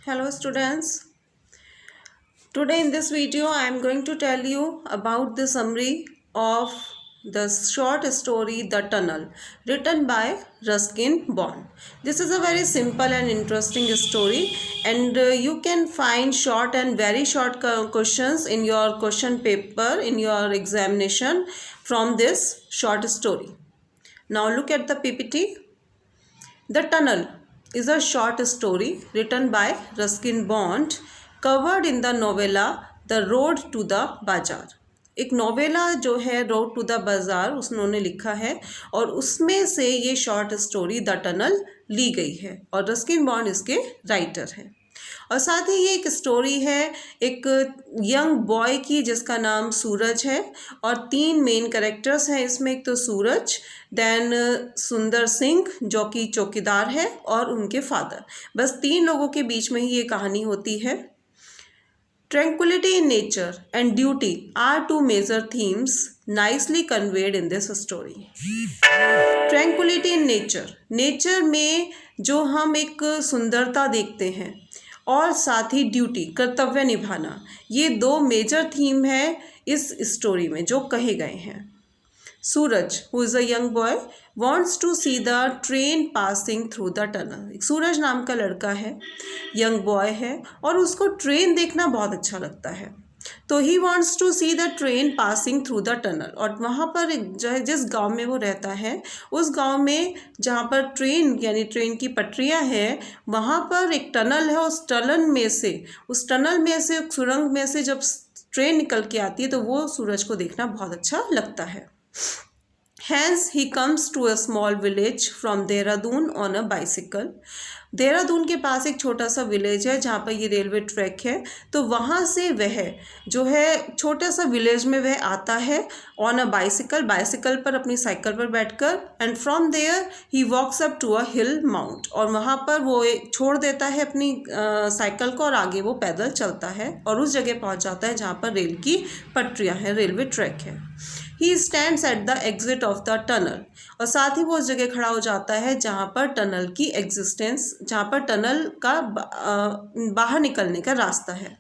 Hello students. Today in this video I am going to tell you about the summary of the short story The Tunnel written by Ruskin Bond. This is a very simple and interesting story and you can find short and very short questions in your question paper in your examination from this short story. Now look at the PPT. The Tunnel is a short story written by Ruskin Bond covered in the novella The Road to the Bazaar. एक novella जो है road to the बाज़ार उन्होंने लिखा है और उसमें से ये शॉर्ट स्टोरी द टनल ली गई है और रस्किन बॉन्ड इसके राइटर हैं। और साथ ही ये एक स्टोरी है एक यंग बॉय की जिसका नाम सूरज है और तीन मेन कैरेक्टर्स हैं इसमें। एक तो सूरज, देन सुंदर सिंह जो कि चौकीदार है और उनके फादर। बस तीन लोगों के बीच में ही ये कहानी होती है। Tranquility in nature and duty are two major themes nicely conveyed in this story. Tranquility in nature, nature में जो हम एक सुंदरता देखते हैं और साथ ही ड्यूटी कर्तव्य निभाना, ये दो मेजर थीम है इस स्टोरी में जो कहे गए हैं। Suraj who is a young boy wants to see the train passing through the tunnel. एक सूरज नाम का लड़का है, यंग बॉय है और उसको ट्रेन देखना बहुत अच्छा लगता है। तो he wants to see the train passing through the tunnel. और वहाँ पर जो है जिस गांव में वो रहता है उस गांव में जहाँ पर ट्रेन यानी ट्रेन की पटरियाँ हैं वहाँ पर एक टनल है। उस टनल में से सुरंग में से जब ट्रेन निकल के आती है तो वो सूरज को देखना बहुत अच्छा लगता है। Hence he comes to a small village from Dehradun on a bicycle. Dehradun के पास एक छोटा सा विलेज है जहाँ पर ये रेलवे ट्रैक है। तो वहाँ से वह जो है छोटा सा विलेज में वह आता है ऑन अ बाइसिकल पर अपनी साइकिल पर बैठकर। And from there he walks up to a hill mount. और वहाँ पर वो छोड़ देता है अपनी साइकिल को और आगे वो पैदल चलता है और उस जगह पहुँच जाता है जहाँ पर रेल की पटरियाँ हैं, रेलवे ट्रैक है। He stands at the exit of the tunnel. और साथ ही वो उस जगह खड़ा हो जाता है जहाँ पर टनल की एग्जिस्टेंस, जहाँ पर टनल का बाहर निकलने का रास्ता है।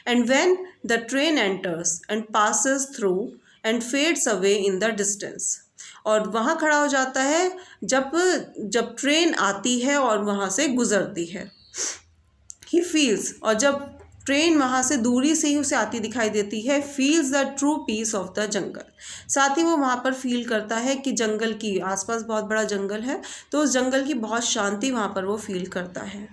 And when the train enters and passes through and fades away in the distance. और वहाँ खड़ा हो जाता है जब ट्रेन आती है और वहाँ से गुजरती है। ही फील्स, और जब ट्रेन वहाँ से दूरी से ही उसे आती दिखाई देती है, feels the true peace of the jungle. साथ ही वो वहाँ पर फील करता है कि जंगल की आसपास बहुत बड़ा जंगल है तो उस जंगल की बहुत शांति वहाँ पर वो फील करता है।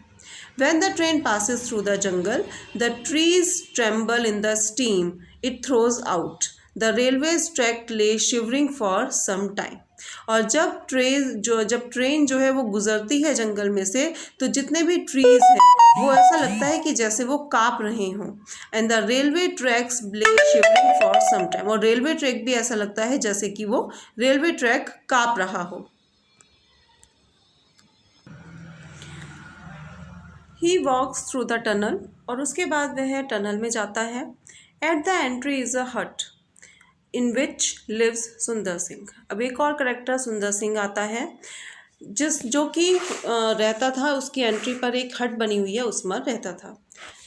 When the train passes through the jungle, the trees tremble in the steam it throws out. The railway's track lay shivering for some time. और जब ट्रेन जो है वो गुजरती है जंगल में से तो जितने भी ट्रीज हैं वो ऐसा लगता है कि जैसे वो काँप रहे हों। And the railway tracks lay shivering for some time। और रेलवे ट्रैक भी ऐसा लगता है जैसे कि वो रेलवे ट्रैक काँप रहा हो। ही वॉक्स थ्रू द टनल। और उसके बाद वह टनल में जाता है। At the entry is a हट इन विच लिव्स सुंदर सिंह। अब एक और करेक्टर सुंदर सिंह आता है जो कि रहता था, उसकी एंट्री पर एक हट बनी हुई है उसमें रहता था।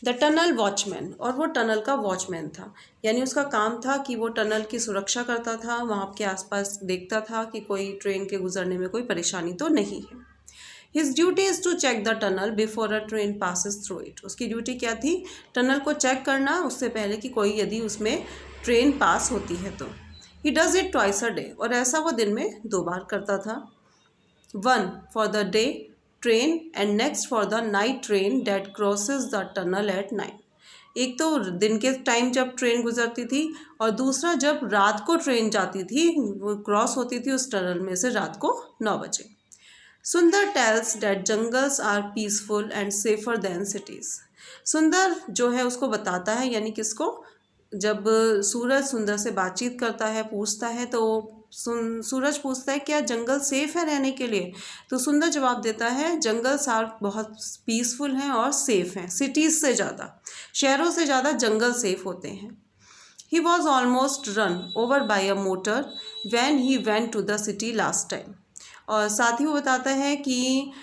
द टनल वॉचमैन, और वो टनल का वॉचमैन था, यानी उसका काम था कि वो टनल की सुरक्षा करता था, वहाँ के आसपास देखता था कि कोई ट्रेन के गुजरने में कोई परेशानी तो नहीं है। His duty is to check the tunnel before a train passes through it। उसकी ड्यूटी क्या थी? टनल को चेक करना उससे पहले कि कोई यदि उसमें ट्रेन पास होती है तो। He does it twice a day। और ऐसा वो दिन में 2 बार करता था। One for the day train and next for the night train that crosses the tunnel at 9। एक तो दिन के टाइम जब ट्रेन गुजरती थी और दूसरा जब रात को ट्रेन जाती थी, वो क्रॉस होती थी उस टनल में से रात को 9 बजे। Sunder tells that jungles are peaceful and safer than cities. Sunder जो है उसको बताता है, यानी किसको? जब सूरज सुंदर से बातचीत करता है, पूछता है तो सूरज पूछता है क्या जंगल सेफ़ है रहने के लिए? तो सुंदर जवाब देता है जंगल्स आर बहुत पीसफुल हैं और सेफ़ हैं, सिटीज़ से ज़्यादा, शहरों से ज़्यादा जंगल सेफ़ होते हैं। He was almost run over by a motor van he went to the city last time. और साथ ही वो बताता है कि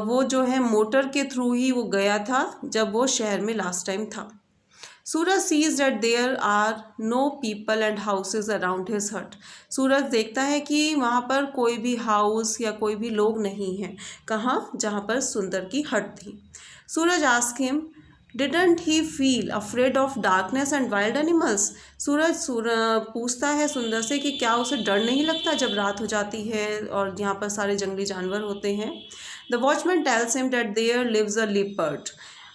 वो जो है मोटर के थ्रू ही वो गया था जब वो शहर में लास्ट टाइम था। Suraj sees that there are no people and houses around his hut. Suraj देखता है कि वहाँ पर कोई भी हाउस या कोई भी लोग नहीं हैं। कहाँ? जहाँ पर सुंदर की हट थी। Suraj ask him, didn't he feel afraid of darkness and wild animals. Suraj पूछता है सुंदर से कि क्या उसे डर नहीं लगता जब रात हो जाती है और यहाँ पर सारे जंगली जानवर होते हैं। The watchman tells him that there lives a leopard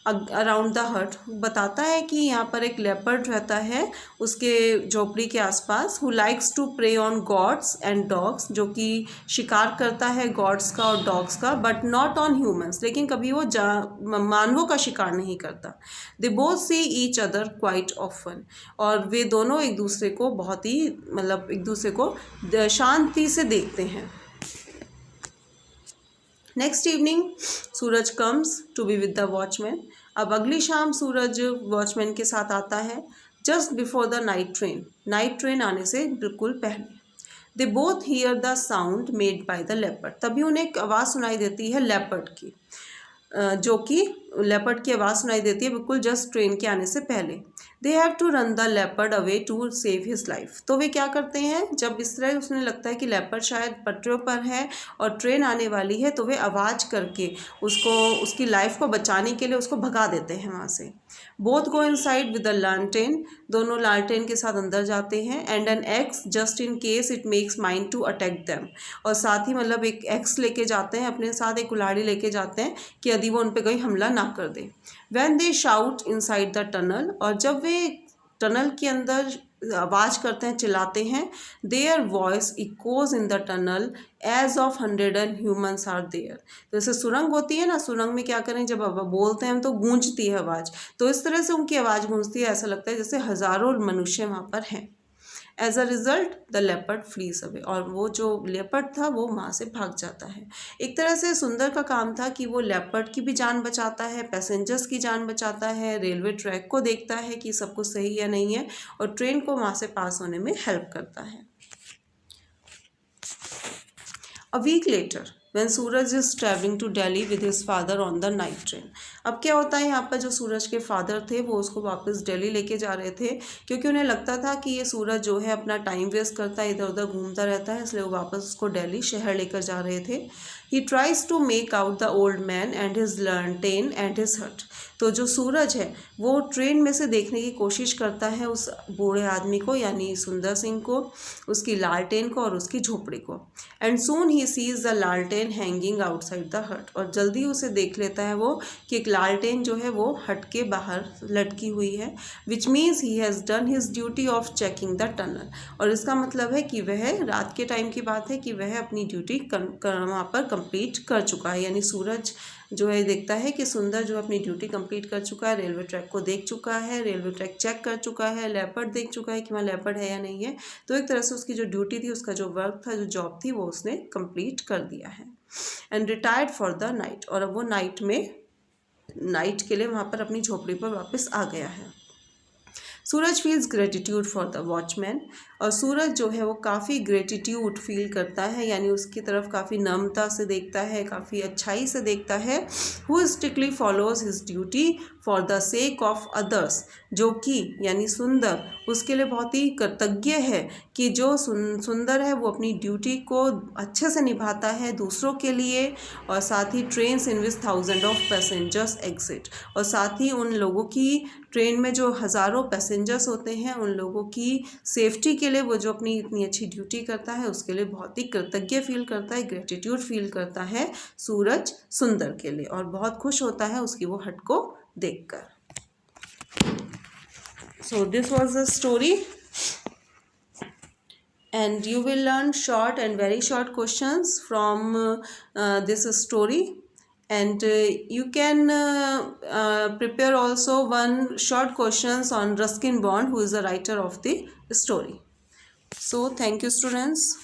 around the hut. बताता है कि यहाँ पर एक लेपर्ड रहता है उसके झोपड़ी के आसपास, who likes to prey on goats and dogs, जो कि शिकार करता है गॉड्स का और डॉग्स का, बट नॉट ऑन ह्यूमंस, लेकिन कभी वो मानवों का शिकार नहीं करता। They both see each other quite often, और वे दोनों एक दूसरे को बहुत ही मतलब एक दूसरे को शांति से देखते हैं। Next evening Suraj comes to be with the watchman. अब अगली शाम सूरज वॉचमैन के साथ आता है just before the night train. Night train आने से बिल्कुल पहले। They both hear the sound made by the leopard. तभी उन्हें एक आवाज़ सुनाई देती है लेपर्ड की, जो कि लेपर्ड की आवाज़ सुनाई देती है बिल्कुल जस्ट ट्रेन के आने से पहले। They have to run the leopard away to save his life. तो वे क्या करते हैं, जब इस तरह उसने लगता है कि लेपर्ड शायद पटरियों पर है और ट्रेन आने वाली है, तो वे आवाज़ करके उसको उसकी लाइफ को बचाने के लिए उसको भगा देते हैं वहाँ से। Both go inside with the लालटेन। दोनों लालटेन के साथ अंदर जाते हैं। And an axe just in case it makes mind to attack them. और साथ ही मतलब एक एक्स लेके जाते हैं अपने साथ, एक कुल्हाड़ी लेके जाते हैं कि यदि वो उन पर कोई हमला ना कर दे। When they shout inside the tunnel, और जब वे टनल के अंदर आवाज़ करते हैं, चिल्लाते हैं, their voice echoes in the tunnel as of 100 humans are there। जैसे सुरंग होती है ना, सुरंग में क्या करें जब बोलते हैं तो गूंजती है आवाज़, तो इस तरह से उनकी आवाज़ गूंजती है, ऐसा लगता है जैसे हज़ारों मनुष्य वहाँ पर हैं। As a result the leopard flees away, और वो जो लेपर्ड था वो वहाँ से भाग जाता है। एक तरह से सुंदर का काम था कि वो लेपर्ड की भी जान बचाता है, पैसेंजर्स की जान बचाता है, रेलवे ट्रैक को देखता है कि सब कुछ सही या नहीं है, और ट्रेन को वहाँ से पास होने में हेल्प करता है। A week later when Suraj is travelling to Delhi with his father on the night train. अब क्या होता है, यहाँ पर जो सूरज के फादर थे वो उसको वापस दिल्ली लेके जा रहे थे, क्योंकि उन्हें लगता था कि ये सूरज जो है अपना टाइम वेस्ट करता है, इधर उधर घूमता रहता है, इसलिए वो वापस उसको दिल्ली शहर लेकर जा रहे थे। He tries to make out the old man and his lantern and his hut. तो जो सूरज है वो ट्रेन में से देखने की कोशिश करता है उस बूढ़े आदमी को, यानी सुंदर सिंह को, उसकी लालटेन को और उसकी झोपड़ी को। And soon he sees the लालटेन हैंगिंग आउटसाइड द हट, और जल्दी उसे देख लेता है वो कि एक लालटेन जो है वो हट के बाहर लटकी हुई है, which means he has done his duty of checking the tunnel. और इसका मतलब है कि वह रात के टाइम की बात है कि वह अपनी ड्यूटी वहाँ पर कंप्लीट कर चुका है, यानी सूरज जो है देखता है कि सुंदर जो अपनी ड्यूटी कंप्लीट कर चुका है, रेलवे ट्रैक को देख चुका है, रेलवे ट्रैक चेक कर चुका है, लेपर्ड देख चुका है कि वहाँ लेपर्ड है या नहीं है। तो एक तरह से उसकी जो ड्यूटी थी, उसका जो वर्क था, जो जॉब थी, वो उसने कंप्लीट कर दिया है। And retired for the night, और अब वो नाइट के लिए वहाँ पर अपनी झोपड़ी पर वापस आ गया है। Suraj feels gratitude for the watchman, और सूरज जो है वो काफ़ी ग्रेटिट्यूड फील करता है, यानी उसकी तरफ काफ़ी नम्रता से देखता है, काफ़ी अच्छाई से देखता है। Who strictly follows his duty for the sake of others, जो कि यानी सुंदर उसके लिए बहुत ही कृतज्ञ है कि जो सुंदर है वो अपनी ड्यूटी को अच्छे से निभाता है दूसरों के लिए, और साथ ही trains in which 1000 of passengers exit, और साथ ही उन लोगों की ट्रेन में जो हज़ारों पैसेंजर्स होते हैं उन लोगों की सेफ्टी के लिए वो जो अपनी इतनी अच्छी ड्यूटी करता है उसके लिए बहुत ही कृतज्ञ फील करता है, ग्रेटिट्यूड फील करता है सूरज सुंदर के लिए, और बहुत खुश होता है उसकी वो हट को देखकर। So this was the story, and you will learn short and very short questions from this story, and you can prepare also one short questions on Ruskin Bond, who is the writer of the story. So thank you, students.